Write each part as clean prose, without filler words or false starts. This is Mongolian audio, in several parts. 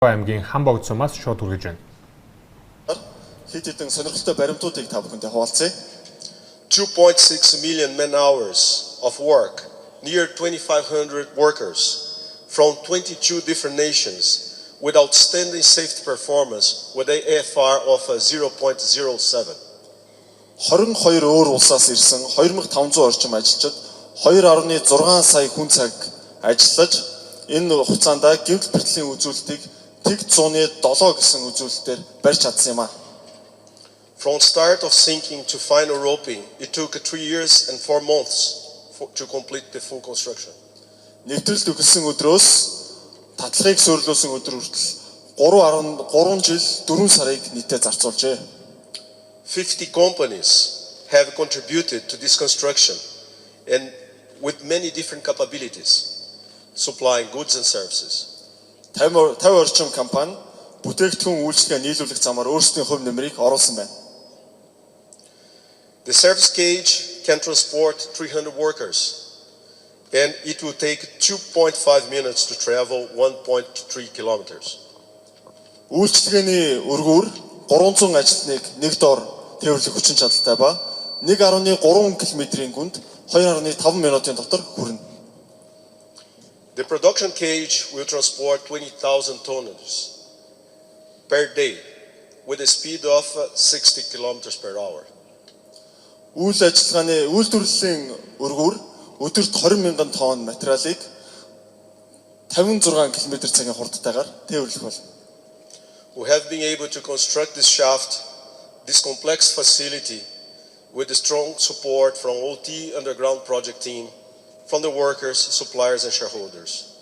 аймгийн Хамбог цумаас шууд хүргэж байна. Хэд хэдэн сонирхолтой баримтуудыг та бүхэндээ хуваалцъя. 2.6 million man hours of work, near 2,500 workers from 22 different nations with outstanding safety performance with an AFR of 0.07. 22 өөр улсаас ирсэн 2500 орчим ажилчид 2.6 сая хүн цаг ажиллаж энэ хугацаанд гэмтэл бэртлийн үзүүлэлтийг тэг 107 гэсэн үзүүлэлтээр барьж чадсан юм а. From start of sinking to final roping, it took 3 years and 4 months to complete the full construction. Нэвтрүүлэг өгсөн өдрөөс татлагыг суурилуулсан өдөр хүртэл 3 жил 4 сарыг нийтдээ зарцуулжээ. 50 companies have contributed to this construction and with many different capabilities, supplying goods and services. 50 орчим компани бүтээгдэхүүн үйлчлэгээ нийлүүлэх замаар өөрсдийн хувь нэмрийг оруулсан байна. The service cage can transport 300 workers, and it will take 2.5 minutes to travel 1.3 kilometers. Үйлчлэгээний өргөөр 300 ажилтныг нэг доор тээвэрлэх хүчин чадалтай ба 1.3 км-ийн гүнд 2.5 минутын дотор хүрнэ. The production cage will transport 20,000 tonnes per day with a speed of 60 kilometers per hour. Үйл ажиллагааны үйлдвэрлэлийн өргөөр өдөрт 20,000 тонн материалыг 56 км/цагийн хурдтайгаар тээвэрлэх болно. We have been able to construct this shaft, this complex facility, with the strong support from OT underground project team, from the workers, suppliers and shareholders.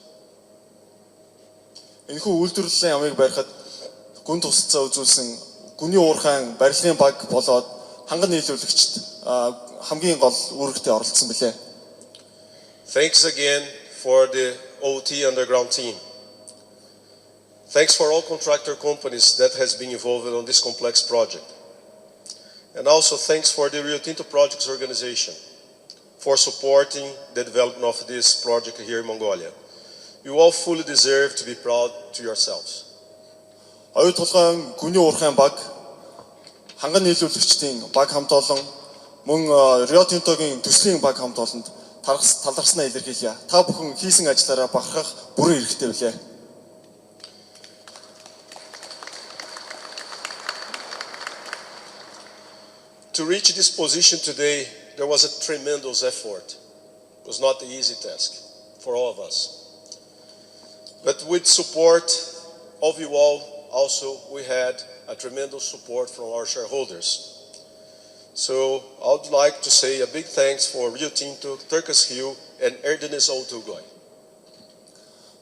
Энэхүү үйлдвэрлэлийн ямыг барихад гүн тусалцаа үзүүлсэн гүний уурхайн барилгын баг болоод ханган нийлүүлэгчд хамгийн гол үүрэгтээ оролцсон билээ. Thanks again for the OT underground team. Thanks for all contractor companies that has been involved on this complex project. And also thanks for the Rio Tinto Projects organization for supporting the development of this project here in Mongolia. You all fully deserve to be proud to yourselves. Оюутолгойн гүний уурхайн баг ханган нийлүүлэгчдийн баг хамт олон мөн Rio Tinto-гийн төслийн баг хамт олонд талархснаа илэрхийлье. Та бүхэн хийсэн ажлаараа бахархах бүрэн эрхтэй билээ. To reach this position today, there was a tremendous effort. It was not an easy task for all of us. But with support of you all, also we had a tremendous support from our shareholders. So I would like to say a big thanks for Rio Tinto, Turkish Hill, and Оюутолгойн.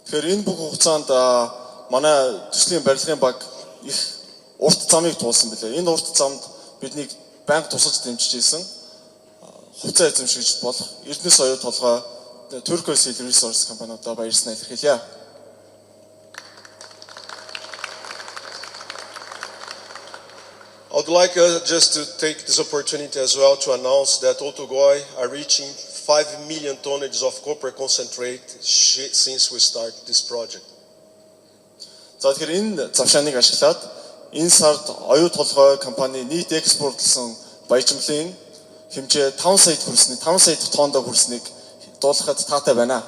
Тэгэхээр энэ бүх хугацаанд манай төслийн барилгын баг их урт замыг туулсан билээ. Энэ урт замд бидний банк тусалж дэмжиж ийсэн хувьцаа эзэмшигч болох Эрдэнэс Оюутолгой Turkish Hill Resource компаниудаа баярлалаа илэрхийлье. I would like just to take this opportunity as well to announce that Oюутолгойн are reaching 5 million tonnages of copper concentrate since we started this project. За тэгэхээр энэ завшааныг ашиглаад энэ сард Оюутолгой компани нийт экспортлсон баяжмлын хэмжээ 5 сая тоннод хүрснийг дуулахад таатай байна.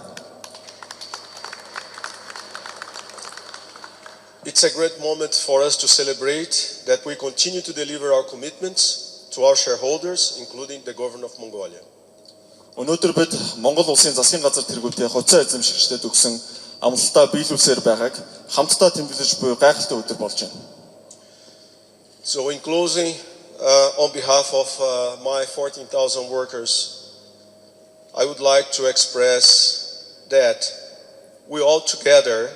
It's a great moment for us to celebrate that we continue to deliver our commitments to our shareholders, including the government of Mongolia. Өнөөдөр бид Монгол улсын засгийн газар тэргүүтээ хувьцаа эзэмшигчдэд өгсөн амлалтаа биелүүлсээр байгааг хамтдаа тэмдэглэж буй гайхалтай өдөр болж байна. So in closing, on behalf of my 14,000 workers, I would like to express that we all together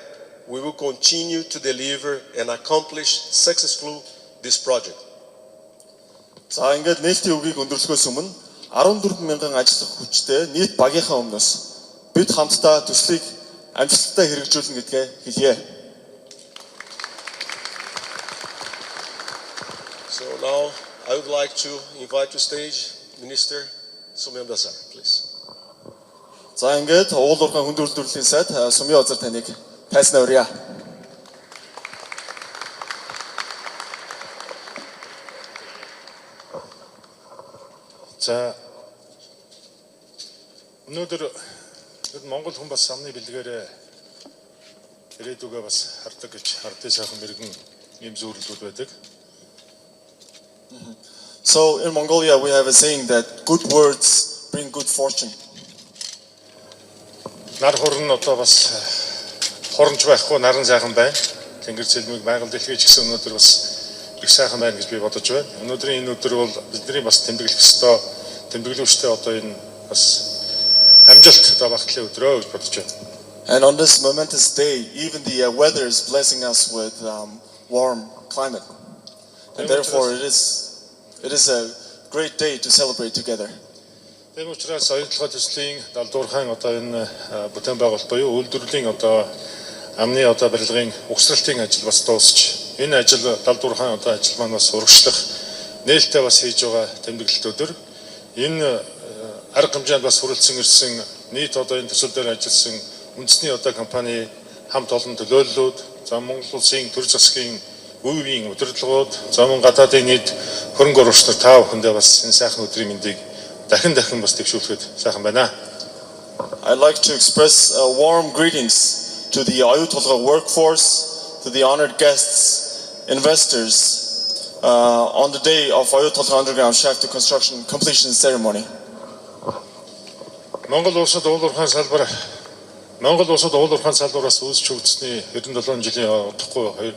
we will continue to deliver and accomplish successfully this project. За ингээд нээлтийн үгийг өндөрлөхөөс өмнө 14,000 ажиллах хүчтэй нийт багийнхаа өмнөөс бид хамтдаа төслийг амжилттай хэрэгжүүлнэ гэдгээ хэлье. So now I would like to invite to stage Minister Sumyamdasar, please. За ингээд уулуурхайн хүнд үйлдвэрлэлийн сайд Сумья Озар таныг тайснаа өрье. За өнөөдөр Монгол хүн бас амны бэлгээрээ ирээдүгөө бас хардаг гэж хардын сайхан мэрэгэн ийм зөвлөлүүд байдаг. So in Mongolia we have a saying that good words bring good fortune. Нар хорн одоо бас хоронч байхгүй наран сайхан байна. Тэнгэр цэлмиг байгаль дэлхий ч гэсэн өнөөдөр бас их сайхан байна гэж би бодож байна. Өнөөдрийн энэ өдөр бол бидний бас тэмдэглэх ёстой, тэмдэглүүлжтэй одоо энэ бас амжилт одоо багтлын өдрөө гэж бодож байна. And on this momentous day, even the weather is blessing us with warm climate. And therefore it is a great day to celebrate together. Тийм учраас Оюутолгойн төслийн далд одоо энэ бүтээн байгуулалт буюу үйлдвэрлэлийн одоо амны одоо барилгын угсралтын ажил бас дуусч энэ ажил далд одоо ажил маань бас урагшлах нээлттэй бас хийж байгаа тэмдэглэлт өдөр. Энэ арга хэмжээнд бас хүрэлцэн ирсэн нийт одоо энэ төсөл дээр ажилласан үндэсний одоо компани хамт олон төлөөллүүд, за Монгол улсын төр засгийн үеийн удирдлагууд, за мөн гадаадын нийт хөрөнгө оруулагчид та бүхэндээ бас энэ сайхан өдрийн мэндийг дахин бас төвшүүлэхэд сайхан байна. I'd like to express warm greetings to the Оюутолгойн workforce, to the honored guests, investors on the day of Оюутолгойн underground shaft construction completion ceremony. Монгол улсад уурхайн салбараас үүсч өгдсөний 97 жилийн удахгүй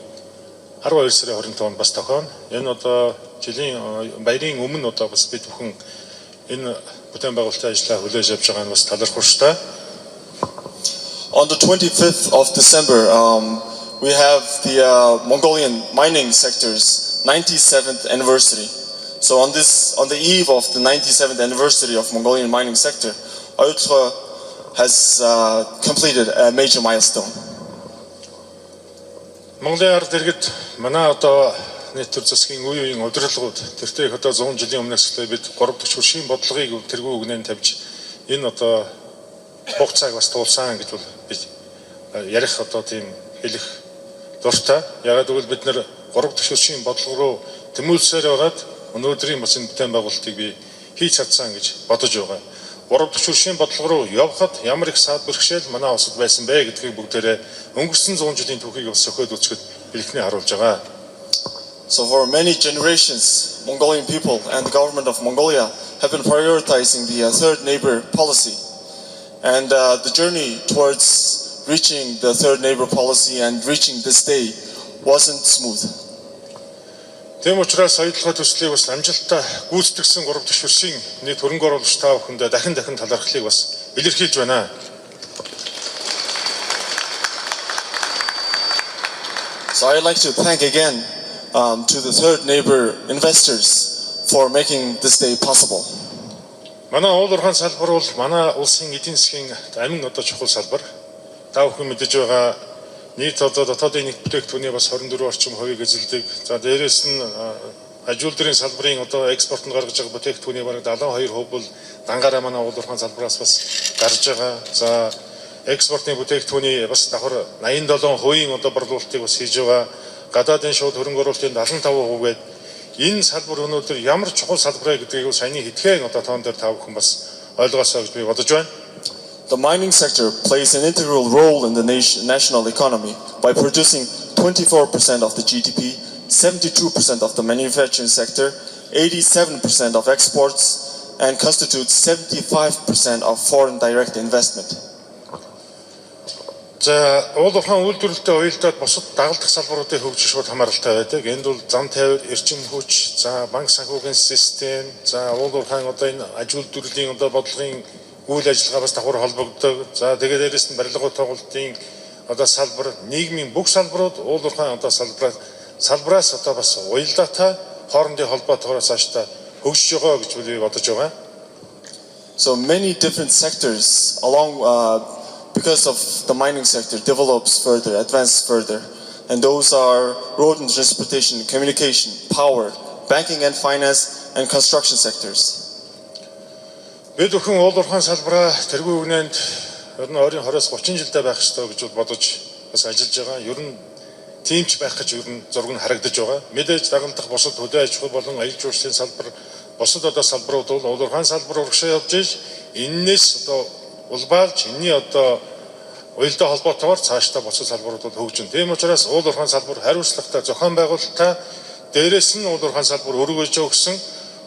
12 сарын 25-нд бас тохионо. Энэ одоо жилийн баярын өмнө одоо бас бид бүхэн энэ бүтээн байгуулалтын ажлаа хүлээж авч байгаа нь бас талархууштай. On the 25th of December, we have the Mongolian mining sector's 97th anniversary. So on the eve of the 97th anniversary of Mongolian mining sector, Оюутолгойн has completed a major milestone. Монголын ард иргэд манай одоо нийт төр засгийн үеийн удирдлагууд тэртээ одоо 100 жилийн өмнөөс бид 3 дахь хөршийн бодлогыг тэргүй үгнэн тавьж энэ одоо хугацааг бас туулсан гэж бол бид ярих одоо тийм хэлэх дуртай. Ягаад гэвэл бид нэр 3 дахь хөршийн бодлого руу тэмүүлсээр байгаад өнөөдрийн бас энэ бүтээн байгуулалтыг би хийж чадсан гэж бодож байгаа. 3 дахь хөршийн бодлого руу явхад ямар их саад бэрхшээл манай улсад байсан бэ гэдгийг бүгдээрээ өнгөрсөн 100 жилийн түүхийг бас сөхөд үзэхэд бэлэхний харуулж байгаа. So for many generations, Mongolian people and the government of Mongolia have been prioritizing the third neighbor policy. And the journey towards reaching the third neighbor policy and reaching this day wasn't smooth. Тийм учраас Оюутолгойн төслийг бас амжилттай гүйцэтгэсэн 3 дахь хөршийн нийт хөрөнгө оруулагч та бүхэндээ дахин талархлыг бас илэрхийлж байна. So I'd like to thank again to the third neighbor investors for making this day possible. Манай уурхайн салбар бол манай улсын эдийн засгийн амин одоо чухал салбар. Та бүхэн мэдэж байгаа нийт одоо дотоодын нийт бүтээгдэхүүний бас 24% орчим хувийг эзэлдэг. За дээрээс нь аж үйлдвэрийн салбарын одоо экспортод гаргаж байгаа бүтээгдэхүүний бараг 72% бол дангаараа манай уурхайн салбараас бас гарч байгаа. За экспортын бүтээгдэхүүний бас давхар 87% одоо борлуулалтыг бас хийж байгаа. Гадаадын шууд хөрөнгө оруулалтын 75% гээд энэ салбар өнөөдөр ямар чухал салбар вэ гэдгийг саяны хэдхэн одоо тоон дээр та бүхэн бас ойлгоосоо гэж би бодож байна. The mining sector plays an integral role in the national economy by producing 24% of the GDP, 72% of the manufacturing sector, 87% of exports, and constitutes 75% of foreign direct investment. За уурхайн үйлдвэрлэлтэй уялдаад бусад дагалдах салбаруудын хөгжиж шууд хамааралтай байдаг. Энд бол зам тавир, эрчим хүч, за банк санхүүгийн систем, за уурхайн одоо энэ аж үйлдвэрлэлийн одоо бодлогын үйл ажиллагаа бас давхар холбогддог. За тэгээд дээрэс нь барилгын тоглолтын одоо салбар, нийгмийн бүх салбарууд уурхайн одоо салбараас одоо бас уялдаатай хоорондын холбоотойгоос ааштай хөгжиж байгаа гэж би бодож байгаа. So many different sectors because of the mining sector develops further, advances further. And those are road and transportation, communication, power, banking and finance, and construction sectors. Бид бүхэн уурхайн салбараа тэргүй үгнэнд ер нь 20-30 жилдээ байх ёстой гэж бодож бас ажиллаж байгаа. Ер нь тиймч байх гэж ер нь зураг нь харагдаж байгаа. Мэдээж дагалдах бусад хөдөө аж ахуй болон аялал жуулчлалын салбар, бусад одоо салбарууд бол уурхайн салбар урагшаа явж иж энээс одоо улбаалж энэний одоо уялдаа холбоотойгоор цаашдаа бусад салбарууд бол хөгжин. Тийм учраас уурхайн салбар хариуцлагатай зохион байгуулалттай дээрээс нь уурхайн салбар өргөж өгсөн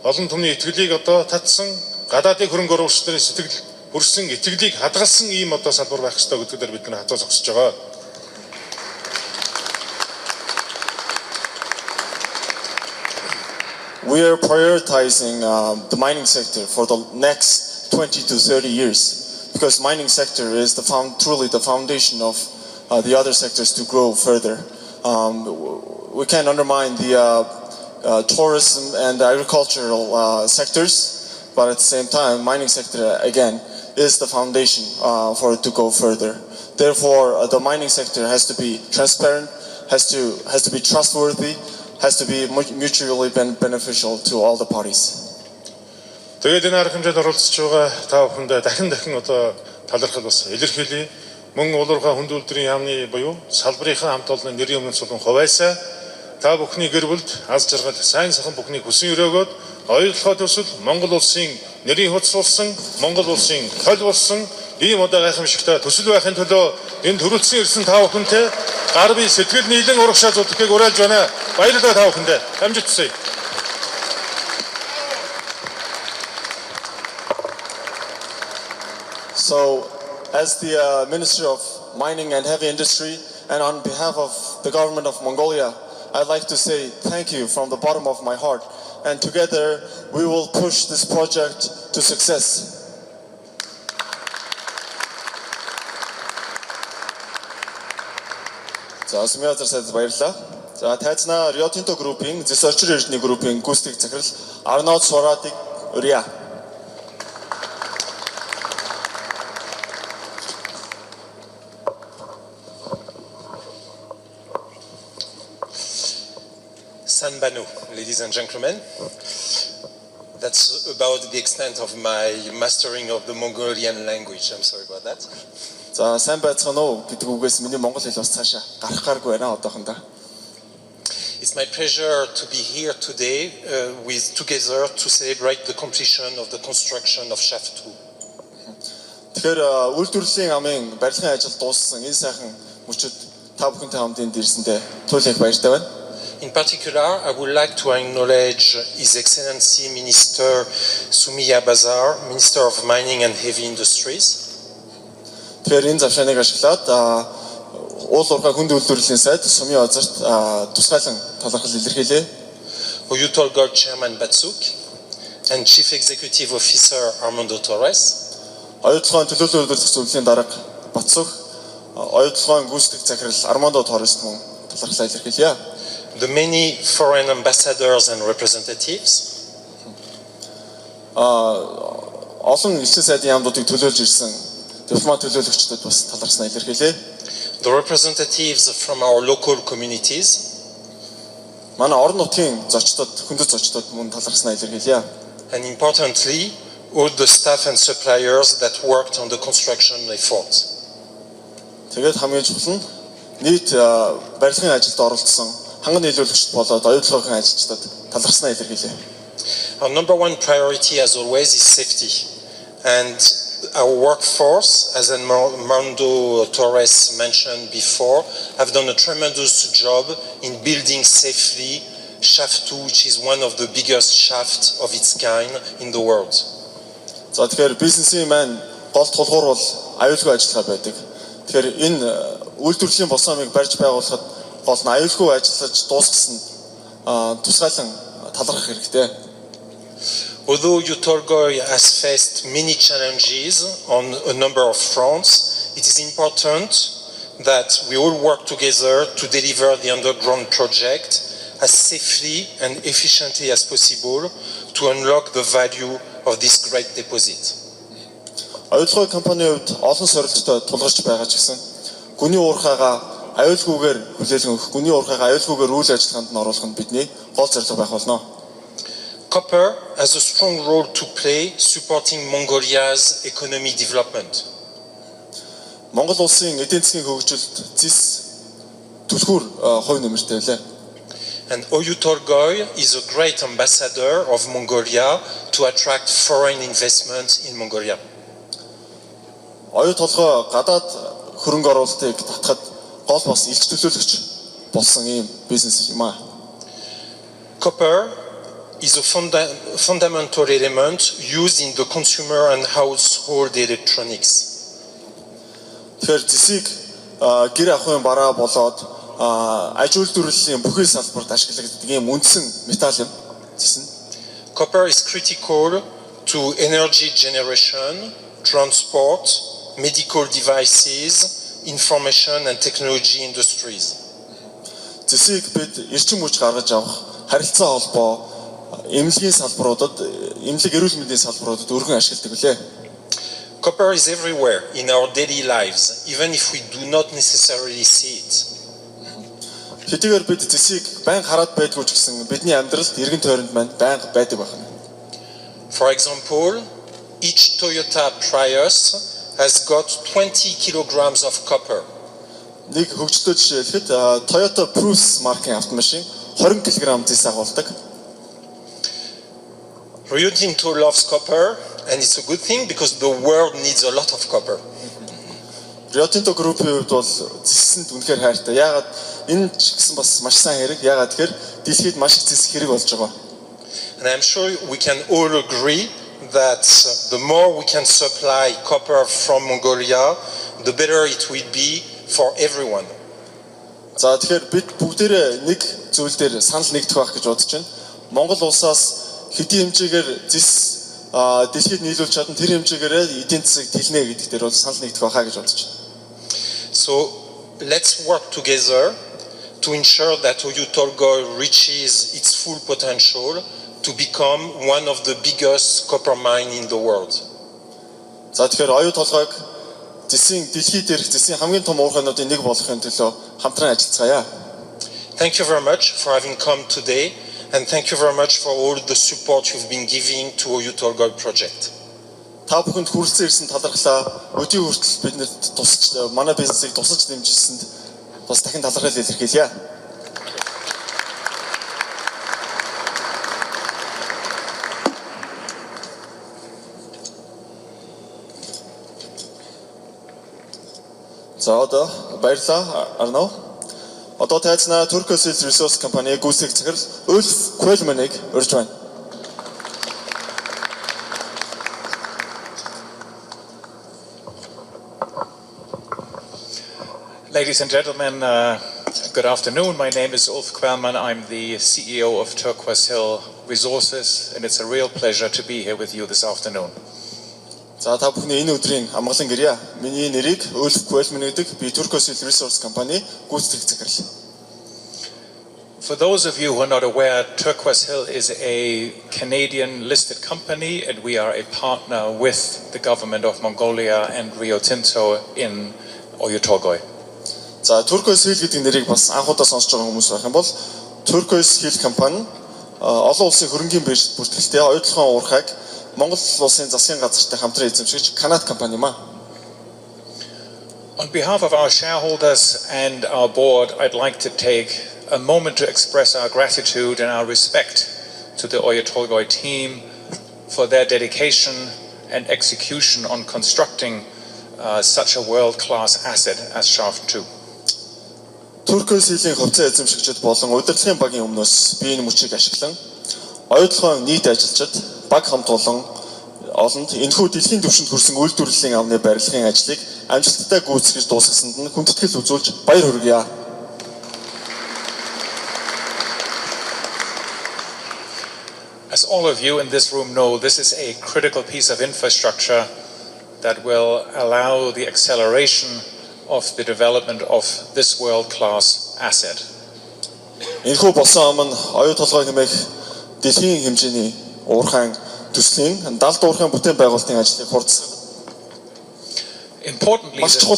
олон түмний итгэлийг одоо татсан гадаадын хөрөнгө оруулагчдын сэтгэл хүрсэн итгэлийг хадгалсан ийм одоо салбар байх ёстой гэдгээр бид нар хатаа зогсож байгаа. We are prioritizing the mining sector for the next 20 to 30 years because mining sector is truly the foundation of the other sectors to grow further. We can't undermine the tourism and agricultural sectors, but at the same time, mining sector again is the foundation for it to go further. Therefore, the mining sector has to be transparent, has to be trustworthy, has to be mutually beneficial to all the parties. Тэгээд энэ арга хэмжээнд оролцож байгаа та бүхэндээ дахин одоо талархал бас илэрхийлье. Мөн улуурхай хүнд үйлдвэрийн яамны буюу салбарынхаа хамт олонны нэрийн өмнө сулан хувайсаа та бүхний гэр бүлд аз жаргал сайн сайхан бүхний хүсэн өрөөгөөд оюутолгой төсөл Монгол улсын нэрийн хуцруулсан Монгол улсын хол болсон ийм одоо гайхамшигтай төсөл байхын төлөө энэ төрөлцсөн ирсэн та бүхэнтэй гар бие сэтгэл нийлэн урагшаа зүтгэхийг уриалж байна. Баярлалаа та бүхэндээ. Амжилт хүсье. So, as the Minister of Mining and Heavy Industry, and on behalf of the government of Mongolia, I'd like to say thank you from the bottom of my heart. And together, we will push this project to success. За Сумиазар сайд баярлалаа. За тайзнаа Rio Tinto Group-ийн Зэсорчир Эрдэнэ группийн гүйцэтгэх захирал Арнольд Суратыг өрье. Sanbanu, ladies and gentlemen. That's about the extent of my mastering of the Mongolian language. I'm sorry about that. За сайн байцгаана уу гэдэг үгээс миний монгол хэл бас цаашаа гарах гаргүй байна одоохондоо. It's my pleasure to be here today together to celebrate the completion of the construction of Shaft 2. Тэгэхээр үйлдвэрлэлийн амын барилгын ажил дууссан энэ сайхан мөчөд та бүхэнтэй хамт энд ирсэндээ туйлын баяртай байна. In particular, I would like to acknowledge His Excellency Minister Sumiya Bazar, Minister of Mining and Heavy Industries. Тэгэхээр энэ завшааныг ашиглаад уулуурхай хүнд үйлдвэрлэлийн сайд Сумын Базарт тусгайлан талархал илэрхийлье. Оюутолгойн Chairman Batsuk and Chief Executive Officer Armando Torres. Оюутолгойн төлөөлөл үйлдвэрлэх зөвлөлийн дарга Батсух, оюутолгойн гүйцэтгэх захирал Armando Torres мөн талархлаа илэрхийлье. The many foreign ambassadors and representatives. Олон элчин сайдын яамдуудыг төлөөлж ирсэн дипломат төлөөлөгчдод бас талархснаа илэрхийлье. The representatives from our local communities. Манай орон нутгийн зочдод, хүндэт зочдод мөн талархснаа илэрхийлье. And importantly, all the staff and suppliers that worked on the construction effort. Тэгээд хамгийн чухал нь нийт барилгын ажилд оролцсон ханган нийлүүлэгчд болоод оюутолгойн ажилчдад талархснаа илэрхийлье. Our number one priority, as always, is safety. And our workforce, as Armando Torres mentioned before, have done a tremendous job in building safely Shaft 2, which is one of the biggest shafts of its kind in the world. За тэгэхээр бизнесийн маань гол тулгуур бол аюулгүй ажиллагаа байдаг. Тэгэхээр энэ үйлдвэрлэлийн босоомыг барьж байгуулахад гол нь аюулгүй ажиллаж дуусгасанд тусгайлан талархах хэрэгтэй. Although Oюутолгойн has faced many challenges on a number of fronts, it is important that we all work together to deliver the underground project as safely and efficiently as possible to unlock the value of this great deposit. Оюутолгойн компанийн хувьд олон сорилттой тулгарч байгаа ч гэсэн гүний уурхайгаа аюулгүйгээр хүлээлгэн өгөх, гүний уурхайгаа аюулгүйгээр үйл ажиллагаанд нь оруулах нь бидний гол зорилго байх болно. Copper has a strong role to play supporting Mongolia's economic development. Монгол улсын эдийн засгийн хөгжилд зис түлхүүр хувь нэмэртэй байлаа. And Oюутолгойн is a great ambassador of Mongolia to attract foreign investment in Mongolia. Оюутолгой гадаад хөрөнгө оруулалтыг татахад гол бас илч төлөөлөгч болсон ийм бизнес юм аа. Copper is a fundamental element used in the consumer and household electronics. Тэгэхээр зэсийг гэр ахуйн бараа болоод аж үйлдвэрлэлийн бүхэл салбарт ашиглагддаг ийм үндсэн металл юм. Зэс нь. Copper is critical to energy generation, transport, medical devices, information and technology industries. Зэсийг бид эрчим хүч гаргаж авах, харилцаа холбоо, эмнэлгийн салбаруудад, эмнэлэг эрүүл мэндийн салбаруудад өргөн ашигладаг билээ. Copper is everywhere in our daily lives, even if we do not necessarily see it. Хэдийгээр бид зэсийг байнга хараад байдгүй ч гэсэн бидний амьдралд эргэн тойронд маань байнга байдаг байна. For example, each Toyota Prius has got 20 kilograms of copper. Нэг хөгжлөө жишээлхэд Toyota Prius маркийн автомашин 20 кг зэс агуулдаг. Rio Tinto loves copper, and it's a good thing because the world needs a lot of copper. Rio Tinto Group-ийн хувьд бол зэсэнд үнэхээр хайртай. Яагаад энэ ч гэсэн бас маш сайн хэрэг. Яагаад тэгэхээр дэлхийд маш их зэс хэрэг болж байгаа. And I'm sure we can all agree that the more we can supply copper from Mongolia, the better it will be for everyone. За тэгэхээр бид бүгдээрээ нэг зүйл дээр санал нэгдэх байх гэж бодож байна. Монгол улсаас хэдийн хэмжээгээр зэс дэлхийд нийлүүлж чадсан тэр хэмжээгээр эдийн засаг тэлнэ гэдэг дээр бол санал нэгдэх байхаа гэж бодож байна. So let's work together to ensure that Oюутолгойн reaches its full potential to become one of the biggest copper mine in the world. За тэгэхээр Оюутолгойг зэсийн дэлхийд дээрх зэсийн хамгийн том уурхайнуудын нэг болохын төлөө хамтран ажиллацгаая. Thank you very much for having come today, and thank you very much for all the support you've been giving to Oюутолгойн project. Та бүхэнд хүрэлцэн ирсэн талархлаа өдийн хүртэл биднэрт тусч манай бизнесийг тусаж дэмжсэнд бас дахин талархал илэрхийлье. За одоо баярлалаа Арнав. Одоо тайзнаа Turkish Resource компани гүйцэтгэх захирал Хуулбарланыг урьж байна. Ladies and gentlemen, good afternoon. My name is Ulf Kvalman. I'm the CEO of Turquoise Hill Resources, and it's a real pleasure to be here with you this afternoon. За та бүхний энэ өдрийн амгалан гэрье. Миний нэрийг Ulf Kvalman гэдэг. Би Turquoise Hill Resource компани гүйцэтгэх захирал. For those of you who are not aware, Turquoise Hill is a Canadian listed company, and we are a partner with the government of Mongolia and Rio Tinto in Oюутолгойн. За Turquoise Hill гэдэг нэрийг бас анхудаа сонсож байгаа хүмүүс байх юм бол Turquoise Hill компани олон улсын хөрөнгийн биржид бүртгэлтэй Оюутолгойн уурхайг Монгол улсын засгийн газартай хамтран эзэмшигч Канада компани юм аа. On behalf of our shareholders and our board, I'd like to take a moment to express our gratitude and our respect to the Oюутолгойn team for their dedication and execution on constructing such a world-class asset as Shaft 2. Turquoise Hill-ийн хувьцаа эзэмшигчид болон удирдлагын багийн өмнөөс би энэ мөчийг ашиглан Оюутолгойн нийт ажилчид баг хамт олонд энэхүү дэлхийн түвшинд хүрсэн үйлдвэрлэлийн амны барилгын ажлыг амжилттай гүйцэтгэж дуусгасанд нь хүндэтгэл үзүүлж баяр хүргье. As all of you in this room know, this is a critical piece of infrastructure that will allow the acceleration of the development of this world-class asset. Энэхүү босоо ам нь Оюутолгойн хэмээх дэлхийн хэмжээний уурхайн төслийн далд уурхайн бүтээн байгуулалтын ажлыг хурцсан. Importantly, маш чухал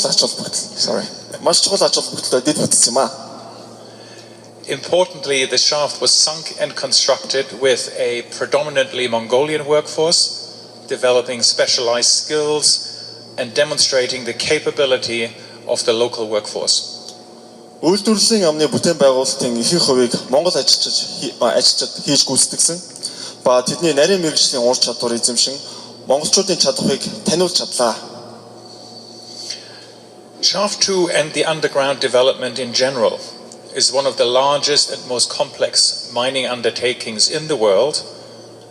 ач холбогдолтой дэд бүтц юм аа. Importantly, the shaft was sunk and constructed with a predominantly Mongolian workforce, developing specialized skills and demonstrating the capability of the local workforce. Үйлдвэрлэлийн амны бүтээн байгуулалтын ихэнх хувийг Монгол ажилчид хийж гүйцэтгэсэн ба тэдний нарийн мэргэжлийн ур чадвар эзэмшин монголчуудын чадварыг таниулж чадлаа. Shaft 2 and the underground development in general is one of the largest and most complex mining undertakings in the world,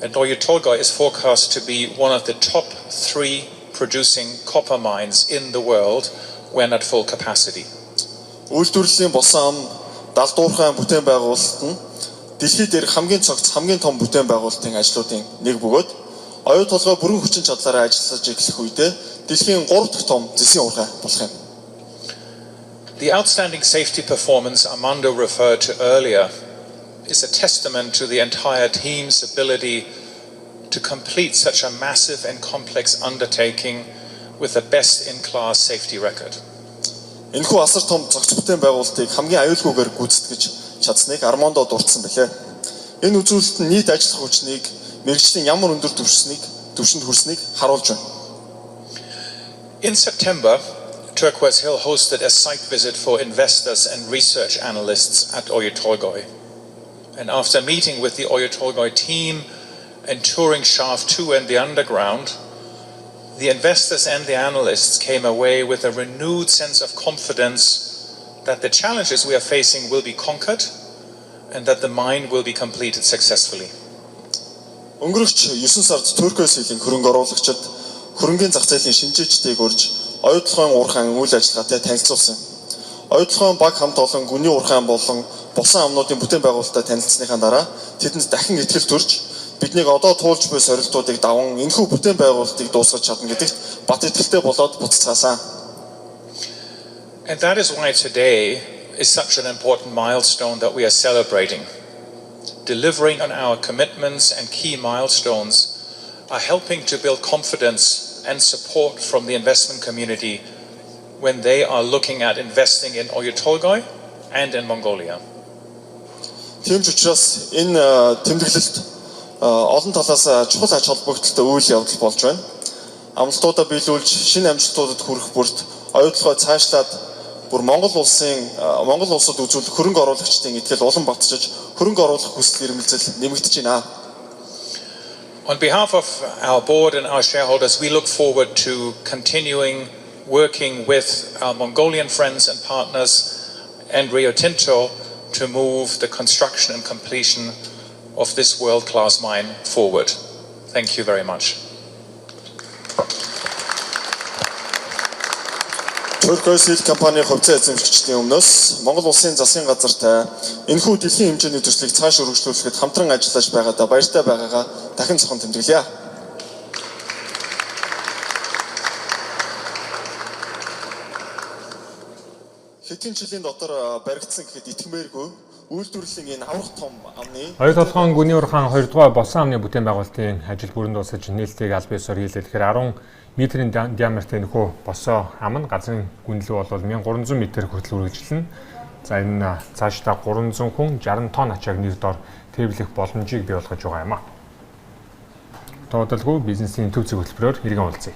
and Ojutorgøy is forecast to be one of the top 3 producing copper mines in the world when at full capacity. Үйлдвэрлэлийн босоо ам далд уурхайн бүтээн байгуулалт нь дэлхийд дээрх хамгийн цогц хамгийн том бүтээн байгуулалтын ажлуудын нэг бөгөөд оюутолгой бүрэн хүчин чадлаараа ажиллаж эхлэх үедээ дэлхийн 3 дахь том зэсийн уурхай болох юм. The outstanding safety performance Armando referred to earlier is a testament to the entire team's ability to complete such a massive and complex undertaking with the best-in-class safety record. Энэхүү асар том цогц бүтээн байгуулалтыг хамгийн аюулгүйгээр гүйцэтгэж чадсныг Армандо дурдсан билээ. Энэ үзүүлэлт нь нийт ажиллах хүчнийг мэргэжлийн ямар өндөр түвшинд хүрснийг харуулж байна. In September, Turquoise Hill hosted a site visit for investors and research analysts at Ojutorgøy. And after meeting with the Ojutorgøy team and touring Shaft 2 and the underground, the investors and the analysts came away with a renewed sense of confidence that the challenges we are facing will be conquered and that the mine will be completed successfully. Өнгөрөх 9 сард Turquoise Hill-ийн хөрөнгө оруулагчид хөрөнгөний зах зээлийн шинжээчдийг урьж Оюутолгойн уурхайн үйл ажиллагаатай танилцуулсан. Оюутолгойн баг хамт олон гүний уурхайн болон босон амнуудын бүтээн байгуулалтад танилцсныхаа дараа тэдэнд дахин итгэл төрж биднийг одоо туулж буй сорилтуудыг даван энэхүү бүтээн байгуулалтыг дуусгаж чадна гэдэгт бат итгэлтэй болоод буцацгаасан. And that is why today is such an important milestone that we are celebrating. Delivering on our commitments and key milestones are helping to build confidence and support from the investment community when they are looking at investing in Ojutorgøy and in Mongolia. Тийм ч учраас энэ тэмдэглэлт олон талаас чухал ач холбогдолтой үйл явдал болж байна. Амлалтуудаа биелүүлж шинэ амжилтуудад хүрэх бүрт оюутолгой цаашлаад бүр Монгол улсад үзүүлэх хөрөнгө оруулагчдын итгэл улам батжиж хөрөнгө оруулах хүсэл эрмэлзэл нэмэгдэж байна. On behalf of our board and our shareholders, we look forward to continuing working with our Mongolian friends and partners and Rio Tinto to move the construction and completion of this world-class mine forward. Thank you very much. Turquoise Hill компани хувьцаа эзэмшигчдийн өмнөөс Монгол улсын засгийн газартай энэхүү дэлхийн хэмжээний төслийг цааш өргөжлүүлэхэд хамтран ажиллаж байгаадаа баяртай байгаагаа дахин цохон тэмдэглэе. Хэдэн жилийн дотор баригдсан гэхэд итгэмээргүй үйлдвэрлэлийн энэ аврах том амны Оюутолгойн гүний уурхайн 2 дугаар босон амны бүтээн байгуулалтын ажил бүрэн дуусаж нээлтийг аль биесээр хийлээ. Тэгэхээр 10 метрийн диаметртэй нөхөө босоо ам нь газрын гүнлэг бол 1300 м хүртэл үргэлжилнэ. За энэ цаашдаа 300 хүн 60 тонн ачааг нэг дор тээвлэх боломжийг бий болгож байгаа юм а. Тоодолгүй бизнесийн төв зүйн хөтөлбөрөөр иргэн уулзъя.